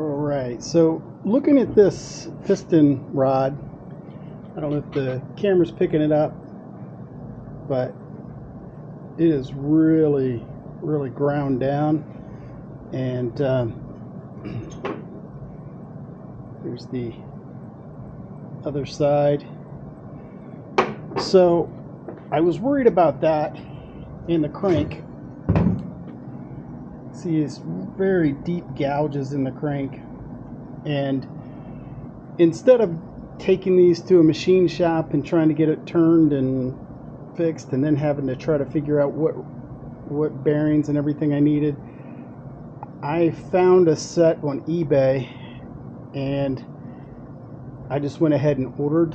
Alright, so looking at this piston rod, I don't know if the camera's picking it up, but it is really ground down. And here's the other side. So I was worried about that in the crank. See these very deep gouges in the crank, and instead of taking these to a machine shop and trying to get it turned and fixed and then having to try to figure out what bearings and everything I needed, I found a set on eBay, and I just went ahead and ordered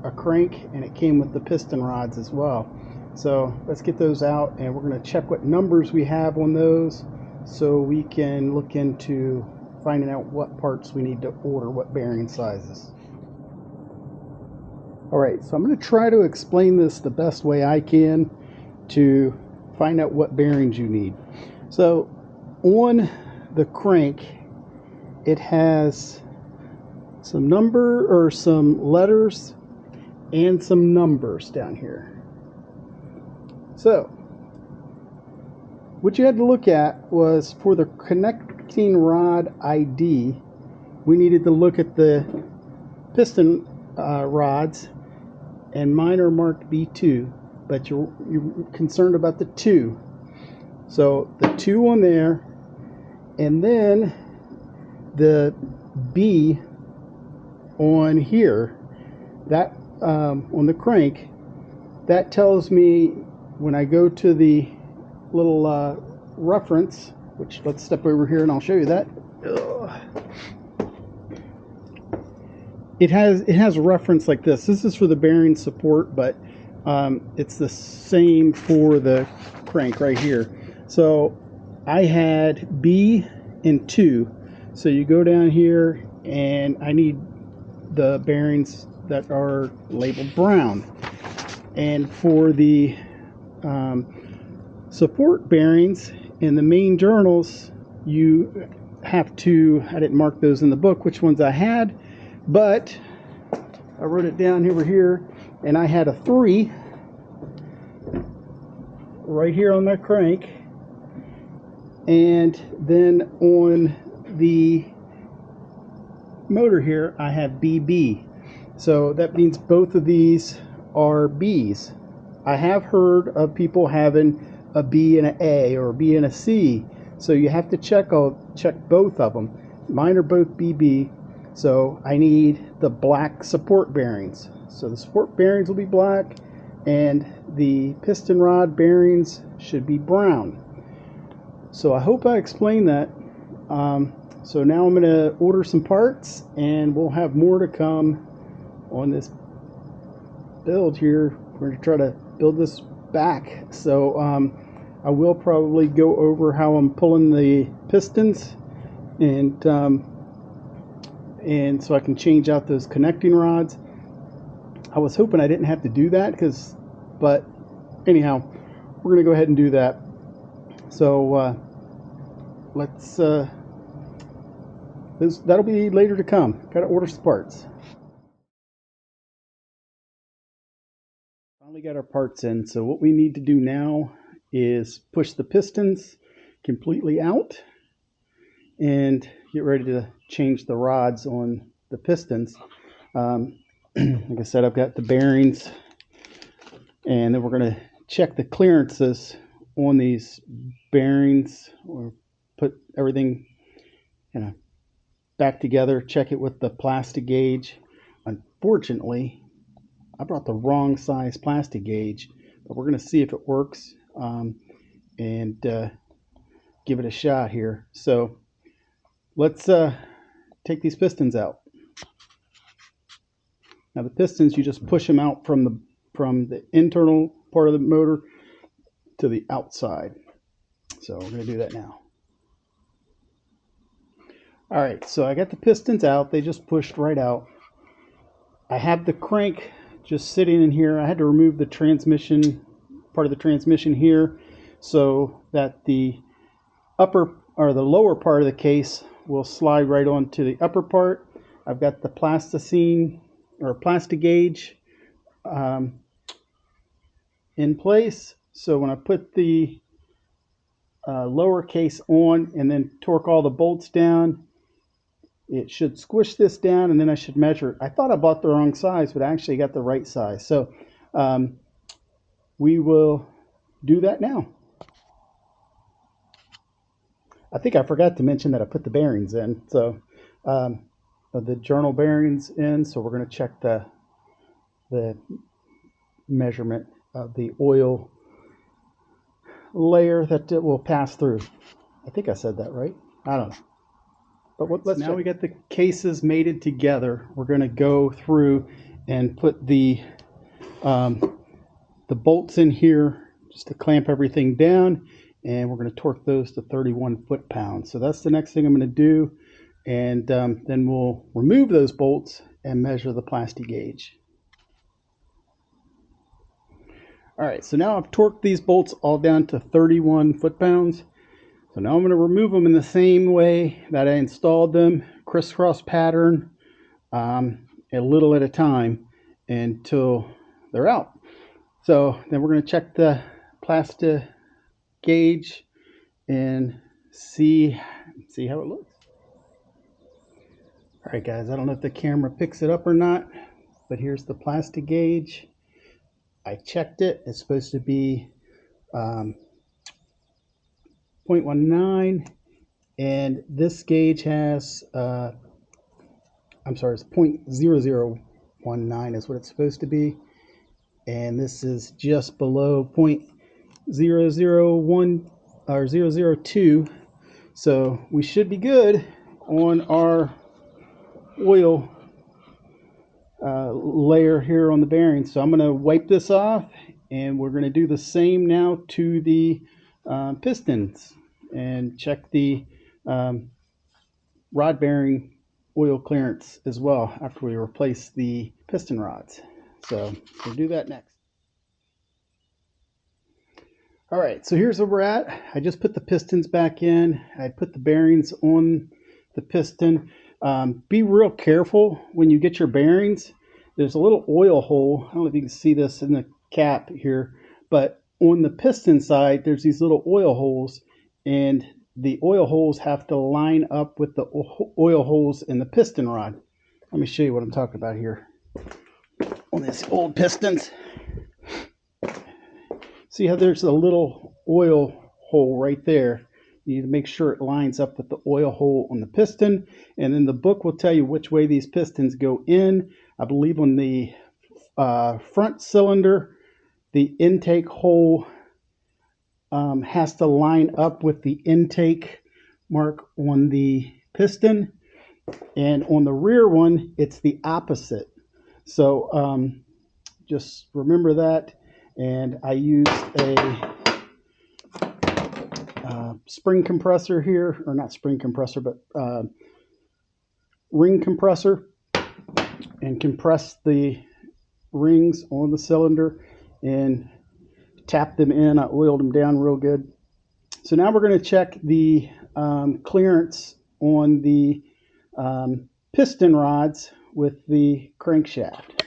a crank, and it came with the piston rods as well. So let's get those out, and we're going to check what numbers we have on those so we can look into finding out what parts we need to order, what bearing sizes. Alright, so I'm going to try to explain this the best way I can to find out what bearings you need. So on the crank, it has some number or some letters and some numbers down here. So what you had to look at was, for the connecting rod ID, we needed to look at the piston rods, and mine are marked B2, but you're concerned about the 2. So the 2 on there, and then the B on here, that on the crank, that tells me when I go to the little reference, which, let's step over here and I'll show you that. It has a reference like this. This is for the bearing support, but it's the same for the crank right here. So I had B and 2. So you go down here, and I need the bearings that are labeled brown. And for the support bearings in the main journals, you have to, I didn't mark those in the book which ones I had, but I wrote it down over here, and I had a 3 right here on my crank, and then on the motor here I have BB. So that means both of these are B's. I have heard of people having a B and an A, or a B and a C, so you have to check both of them. Mine are both BB, so I need the black support bearings. So the support bearings will be black, and the piston rod bearings should be brown. So I hope I explained that. So now I'm going to order some parts, and we'll have more to come on this build here. We're going to try to build this back. So I will probably go over how I'm pulling the pistons, and so I can change out those connecting rods. I was hoping I didn't have to do that, but anyhow, we're going to go ahead and do that. So let's that'll be later to come. Got to order some parts. Finally got our parts in, so what we need to do now is push the pistons completely out and get ready to change the rods on the pistons. Like I said, I've got the bearings, and then we're going to check the clearances on these bearings, or put everything back together, check it with the plastic gauge. Unfortunately, I brought the wrong size plastic gauge, but we're going to see if it works, and give it a shot here. So let's take these pistons out. Now the pistons, you just push them out from the internal part of the motor to the outside. So we're going to do that now. Alright, so I got the pistons out. They just pushed right out. I have the crank just sitting in here. I had to remove the transmission, part of the transmission here, so that the upper or the lower part of the case will slide right onto the upper part. I've got the plasticine or plastic gauge in place. So when I put the lower case on and then torque all the bolts down, it should squish this down, and then I should measure it. I thought I bought the wrong size, but I actually got the right size. So we will do that now. I think I forgot to mention that I put the bearings in. So the journal bearings in. So we're going to check the measurement of the oil layer that it will pass through. I think I said that right. I don't know. But let's now we got the cases mated together. We're going to go through and put the bolts in here just to clamp everything down, and we're going to torque those to 31 foot-pounds. So that's the next thing I'm going to do, and then we'll remove those bolts and measure the plastic gauge. All right, so now I've torqued these bolts all down to 31 foot-pounds. So now I'm going to remove them in the same way that I installed them, crisscross pattern, a little at a time until they're out. So then we're going to check the plastic gauge and see how it looks. All right, guys, I don't know if the camera picks it up or not, but here's the plastic gauge. I checked it. It's supposed to be 0.19, and this gauge has I'm sorry, it's 0.0019 is what it's supposed to be, and this is just below 0.001 or 002, so we should be good on our oil layer here on the bearing. So I'm going to wipe this off, and we're going to do the same now to the pistons and check the rod bearing oil clearance as well after we replace the piston rods. So we'll do that next. All right, so here's where we're at. I just put the pistons back in. I put the bearings on the piston. Be real careful when you get your bearings. There's a little oil hole. I don't know if you can see this in the cap here, but on the piston side, there's these little oil holes, and the oil holes have to line up with the oil holes in the piston rod. Let me show you what I'm talking about here. On these old pistons, see how there's a little oil hole right there. You need to make sure it lines up with the oil hole on the piston, and then the book will tell you which way these pistons go in. I believe on the front cylinder, the intake hole has to line up with the intake mark on the piston, and on the rear one it's the opposite. So just remember that. And I use a spring compressor here, or not spring compressor, but ring compressor, and compress the rings on the cylinder and tap them in. I oiled them down real good. So now we're going to check the clearance on the piston rods with the crankshaft.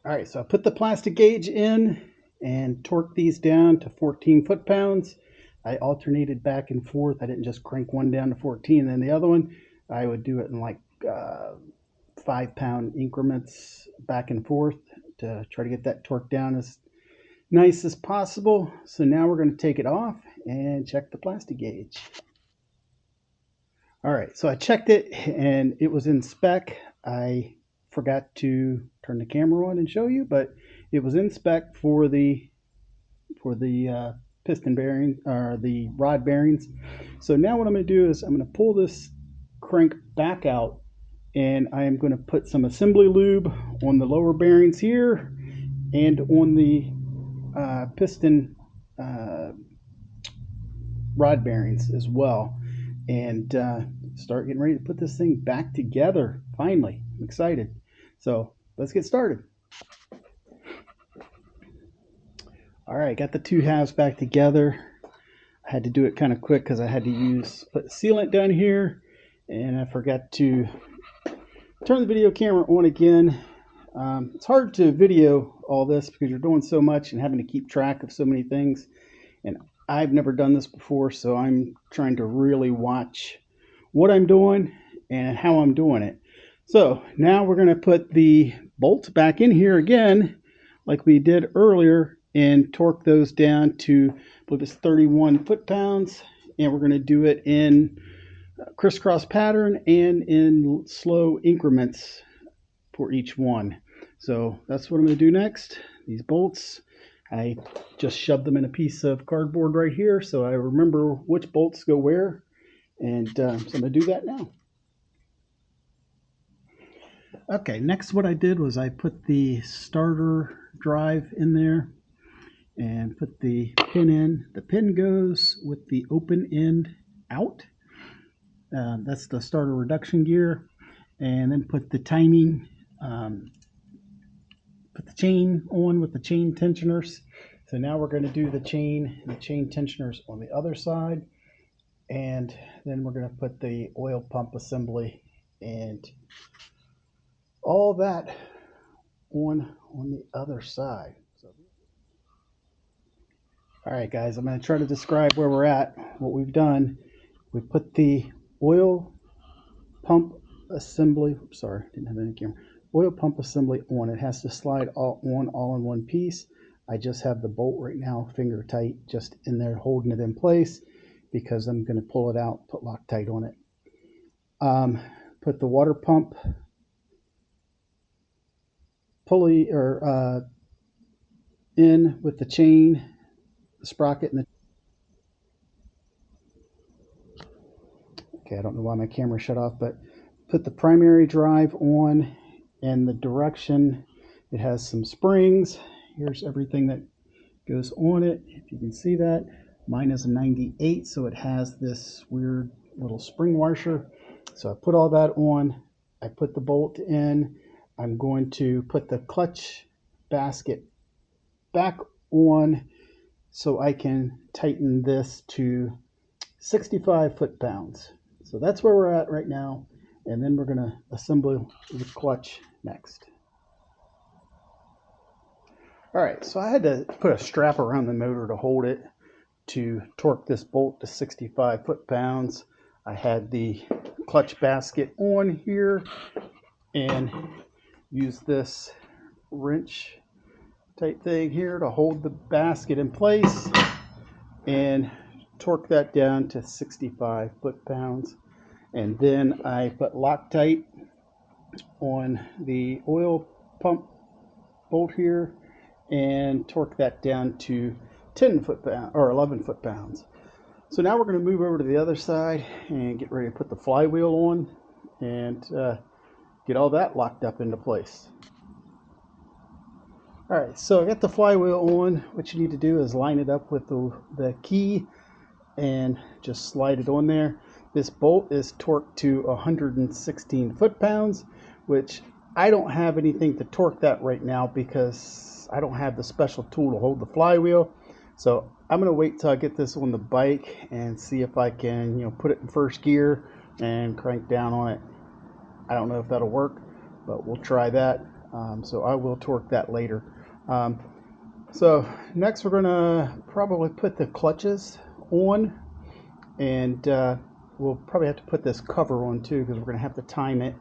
All right, so I put the plastic gauge in and torqued these down to 14 foot-pounds. I alternated back and forth. I didn't just crank one down to 14 and then the other one. I would do it in like 5-pound increments back and forth to try to get that torque down as nice as possible. So now we're going to take it off and check the plastic gauge. All right, so I checked it and it was in spec. I forgot to turn the camera on and show you, but it was in spec for the piston bearing, or the rod bearings. So now what I'm going to do is I'm going to pull this crank back out, and I am going to put some assembly lube on the lower bearings here and on the piston rod bearings as well, and start getting ready to put this thing back together. Finally, I'm excited. So let's get started. All right, got the two halves back together. I had to do it kind of quick because I had to put sealant down here, and I forgot to turn the video camera on again. It's hard to video all this because you're doing so much and having to keep track of so many things. And I've never done this before, so I'm trying to really watch what I'm doing and how I'm doing it. So now we're going to put the bolts back in here again, like we did earlier, and torque those down to, I believe it's 31 foot-pounds. And we're going to do it in crisscross pattern and in slow increments for each one. So that's what I'm going to do next. These bolts, I just shoved them in a piece of cardboard right here so I remember which bolts go where, and so I'm going to do that now. Okay, next what I did was I put the starter drive in there and put the pin in. The pin goes with the open end out. That's the starter reduction gear. And then put the timing, put the chain on with the chain tensioners. So now we're going to do the chain tensioners on the other side. And then we're going to put the oil pump assembly and all that on the other side. So, all right, guys, I'm going to try to describe where we're at, what we've done. We put the oil pump assembly, sorry, didn't have any camera. Oil pump assembly on. It has to slide all in one piece. I just have the bolt right now finger tight just in there holding it in place because I'm going to pull it out, put Loctite on it. Put the water pump pulley or in with the chain, the sprocket, and okay, I don't know why my camera shut off, but put the primary drive on and the direction. It has some springs. Here's everything that goes on it. If you can see that, mine is a 98, so it has this weird little spring washer. So I put all that on. I put the bolt in. I'm going to put the clutch basket back on so I can tighten this to 65 foot-pounds. So that's where we're at right now. And then we're going to assemble the clutch next. All right, so I had to put a strap around the motor to hold it to torque this bolt to 65 foot-pounds. I had the clutch basket on here and use this wrench type thing here to hold the basket in place and torque that down to 65 foot-pounds. And then I put Loctite on the oil pump bolt here and torque that down to 10 foot-pounds or 11 foot-pounds. So now we're going to move over to the other side and get ready to put the flywheel on and get all that locked up into place. All right, so I got the flywheel on. What you need to do is line it up with the key and just slide it on there. This bolt is torqued to 116 foot-pounds, which I don't have anything to torque that right now because I don't have the special tool to hold the flywheel. So I'm going to wait till I get this on the bike and see if I can, put it in first gear and crank down on it. I don't know if that'll work, but we'll try that. So I will torque that later. So next we're going to probably put the clutches on, and we'll probably have to put this cover on too because we're going to have to time it,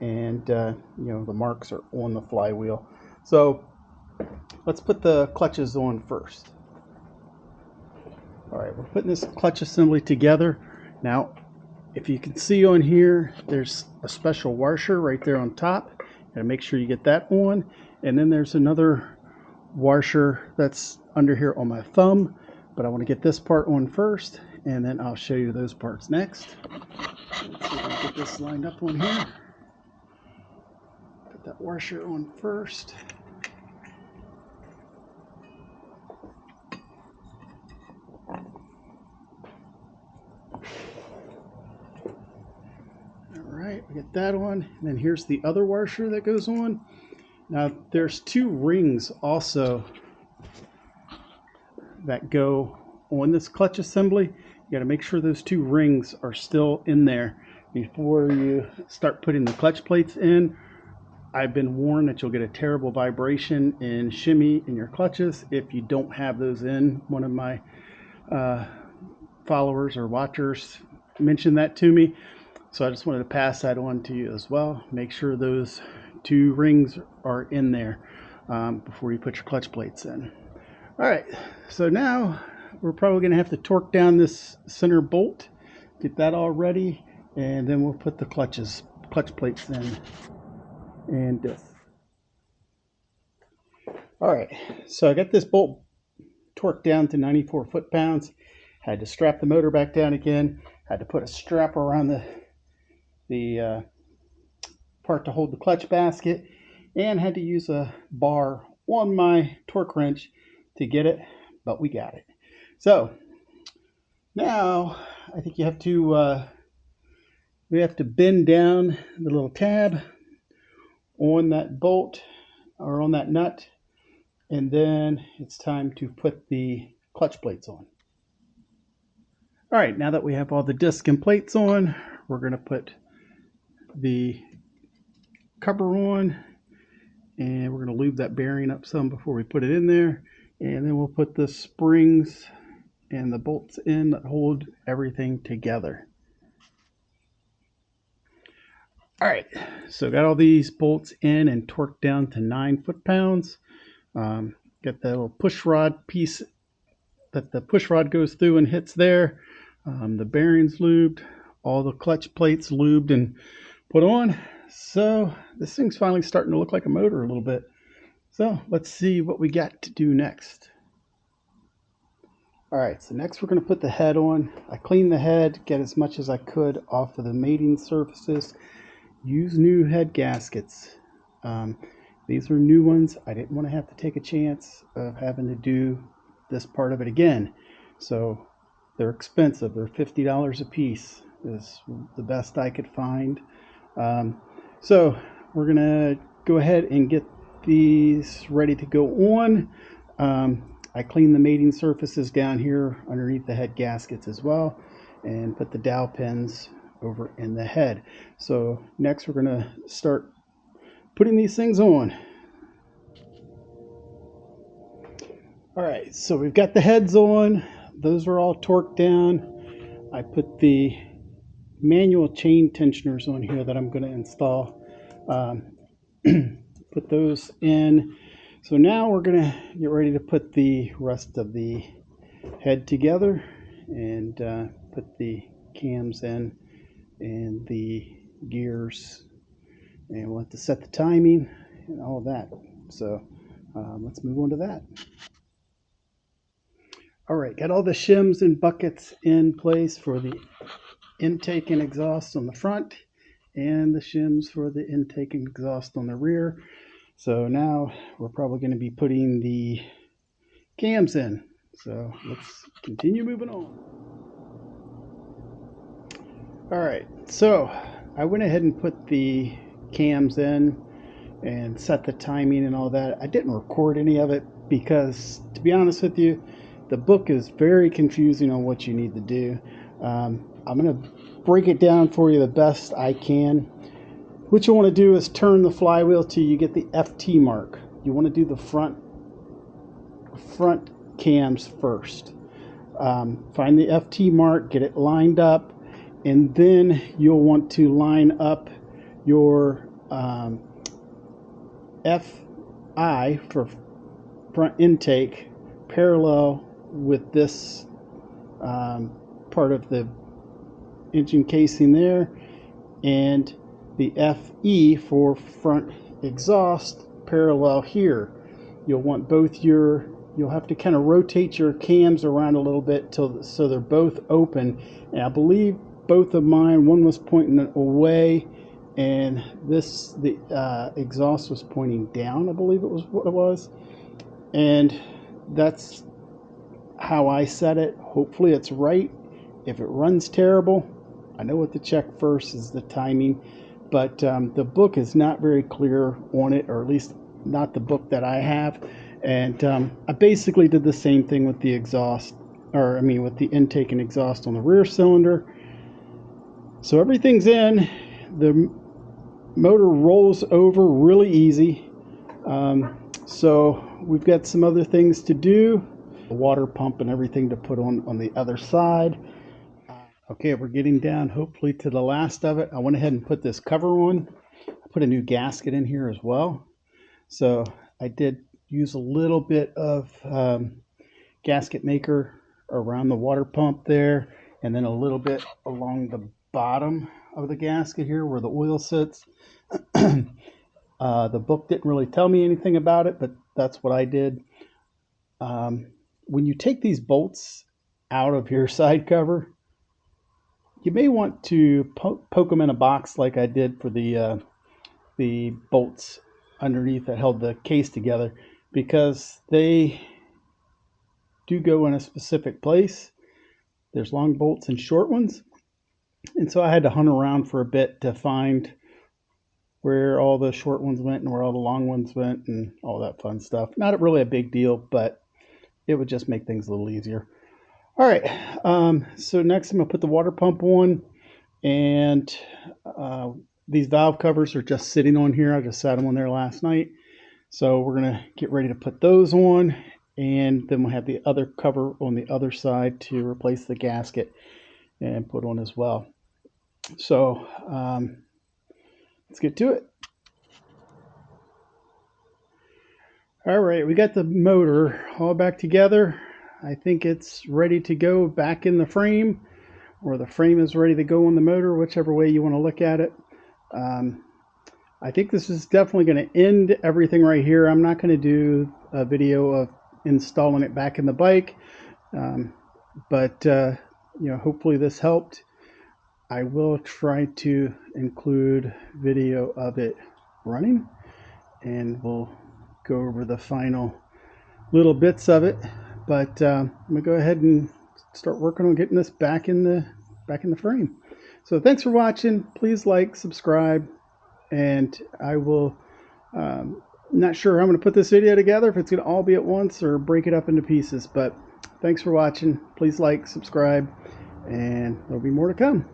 and the marks are on the flywheel. So let's put the clutches on first. All right, we're putting this clutch assembly together. Now, if you can see on here, there's a special washer right there on top. Gotta make sure you get that on. And then there's another washer that's under here on my thumb, but I want to get this part on first, and then I'll show you those parts next. Let's see if I can get this lined up on here. Put that washer on first. Alright, we get that on, and then here's the other washer that goes on. Now there's two rings also that go on this clutch assembly, you got to make sure those two rings are still in there before you start putting the clutch plates in. I've been warned that you'll get a terrible vibration and shimmy in your clutches if you don't have those in. One of my followers or watchers mentioned that to me, so I just wanted to pass that on to you as well. Make sure those two rings are in there before you put your clutch plates in. All right, so now we're probably going to have to torque down this center bolt, get that all ready, and then we'll put the clutch plates in. And this. All right, so I got this bolt torqued down to 94 foot-pounds. Had to strap the motor back down again. Had to put a strap around the part to hold the clutch basket, and had to use a bar on my torque wrench to get it, but we got it. So now I think you have to we have to bend down the little tab on that bolt or on that nut, and then it's time to put the clutch plates on. All right, now that we have all the disc and plates on, we're going to put the cover on, and we're going to lube that bearing up some before we put it in there, and then we'll put the springs and the bolts in that hold everything together. All right, so got all these bolts in and torqued down to 9 foot-pounds. Got that little push rod piece that the push rod goes through and hits there. The bearings lubed, all the clutch plates lubed and put on. So this thing's finally starting to look like a motor a little bit. So let's see what we got to do next. All right, so next we're going to put the head on. I cleaned the head, get as much as I could off of the mating surfaces. Use new head gaskets. These are new ones. I didn't want to have to take a chance of having to do this part of it again. So they're expensive. They're $50 a piece. Is the best I could find. So we're going to go ahead and get these ready to go on. I cleaned the mating surfaces down here underneath the head gaskets as well, and put the dowel pins over in the head. So next we're going to start putting these things on. All right, so we've got the heads on. Those are all torqued down. I put the manual chain tensioners on here that I'm going to install. Put those in. So now we're going to get ready to put the rest of the head together and put the cams in and the gears, and we'll have to set the timing and all of that. So let's move on to that. All right, got all the shims and buckets in place for the intake and exhaust on the front, and the shims for the intake and exhaust on the rear. So now we're probably going to be putting the cams in. So let's continue moving on. All right, so I went ahead and put the cams in and set the timing and all that. I didn't record any of it because, to be honest with you, the book is very confusing on what you need to do. I'm going to break it down for you the best I can. What you want to do is turn the flywheel till you get the FT mark. You want to do the front cams first. Find the FT mark, get it lined up, and then you'll want to line up your FI for front intake parallel with this part of the engine casing there, and the FE for front exhaust parallel here. You'll want both you'll have to kind of rotate your cams around a little bit so they're both open. And I believe both of mine, one was pointing away and the exhaust was pointing down, I believe it was what it was. And that's how I set it. Hopefully it's right. If it runs terrible, I know what to check first is the timing, but the book is not very clear on it, or at least not the book that I have. And I basically did the same thing with the exhaust. or I mean with the intake and exhaust on the rear cylinder. So everything's in. The motor rolls over really easy. So we've got some other things to do. The water pump and everything to put on the other side. Okay, we're getting down hopefully to the last of it. I went ahead and put this cover on. I put a new gasket in here as well. So I did use a little bit of gasket maker around the water pump there, and then a little bit along the bottom of the gasket here where the oil sits. The book didn't really tell me anything about it, but that's what I did. When you take these bolts out of your side cover, you may want to poke them in a box like I did for the bolts underneath that held the case together, because they do go in a specific place. There's long bolts and short ones, and so I had to hunt around for a bit to find where all the short ones went and where all the long ones went and all that fun stuff. Not really a big deal, but it would just make things a little easier. All right, so next I'm going to put the water pump on, and these valve covers are just sitting on here. I just sat them on there last night. So we're going to get ready to put those on, and then we'll have the other cover on the other side to replace the gasket and put on as well. So let's get to it. All right, we got the motor all back together. I think it's ready to go back in the frame, or the frame is ready to go on the motor, whichever way you want to look at it. I think this is definitely going to end everything right here. I'm not going to do a video of installing it back in the bike, but hopefully this helped. I will try to include video of it running, and we'll go over the final little bits of it. But I'm gonna go ahead and start working on getting this back in the frame. So thanks for watching. Please like, subscribe, and I will not sure how I'm going to put this video together, if it's going to all be at once or break it up into pieces. But thanks for watching. Please like, subscribe, and there'll be more to come.